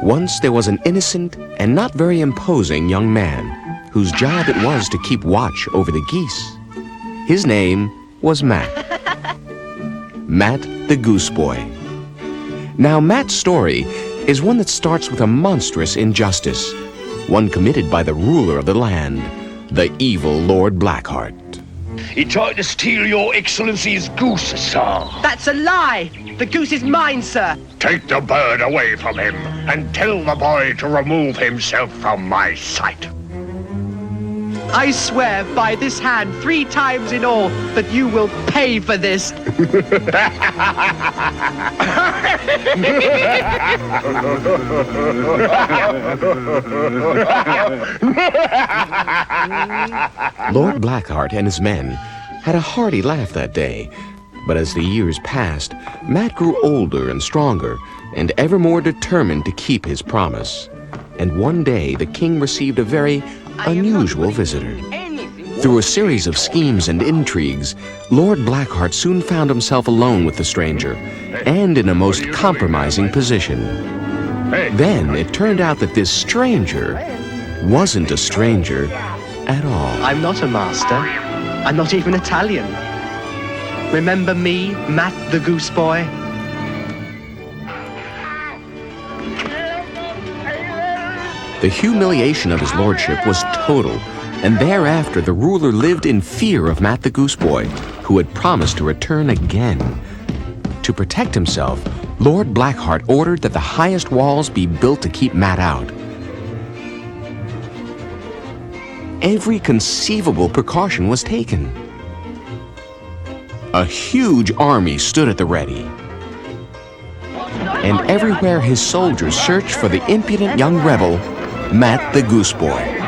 Once there was an innocent and not very imposing young man whose job it was to keep watch over the geese. His name was Matt. Matt the Gooseboy. Now, Matt's story is one that starts with a monstrous injustice, one committed by the ruler of the land, the evil Lord Blackheart. He tried to steal your excellency's goose, sir. That's a lie! The goose is mine, sir! Take the bird away from him and tell the boy to remove himself from my sight. I swear by this hand 3 times in all that you will pay for this. Lord Blackheart and his men had a hearty laugh that day, but as the years passed, Matt grew older and stronger and ever more determined to keep his promise. And one day the king received a very unusual visitor. Through a series of schemes and intrigues, Lord Blackheart soon found himself alone with the stranger, and in a most compromising position. Then it turned out that this stranger wasn't a stranger at all. I'm not a master. I'm not even Italian. Remember me, Matt the Gooseboy? The humiliation of his lordship was total, and thereafter the ruler lived in fear of Matt the Gooseboy, who had promised to return again. To protect himself, Lord Blackheart ordered that the highest walls be built to keep Matt out. Every conceivable precaution was taken. A huge army stood at the ready, and everywhere his soldiers searched for the impudent young rebel, Matt the Gooseboy.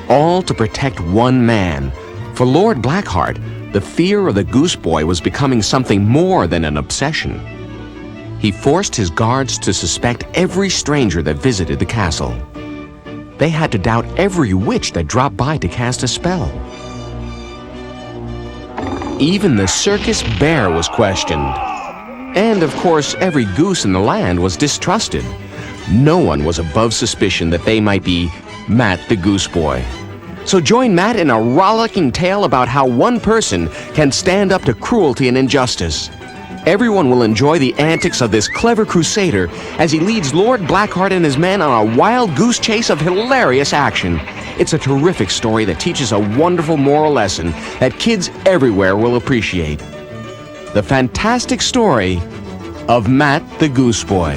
All to protect one man. For Lord Blackheart, the fear of the Gooseboy was becoming something more than an obsession. He forced his guards to suspect every stranger that visited the castle. They had to doubt every witch that dropped by to cast a spell. Even the circus bear was questioned. And of course, every goose in the land was distrusted. No one was above suspicion that they might be Matt the Gooseboy. So join Matt in a rollicking tale about how one person can stand up to cruelty and injustice. Everyone will enjoy the antics of this clever crusader as he leads Lord Blackheart and his men on a wild goose chase of hilarious action. It's a terrific story that teaches a wonderful moral lesson that kids everywhere will appreciate. The fantastic story of Matt the Gooseboy.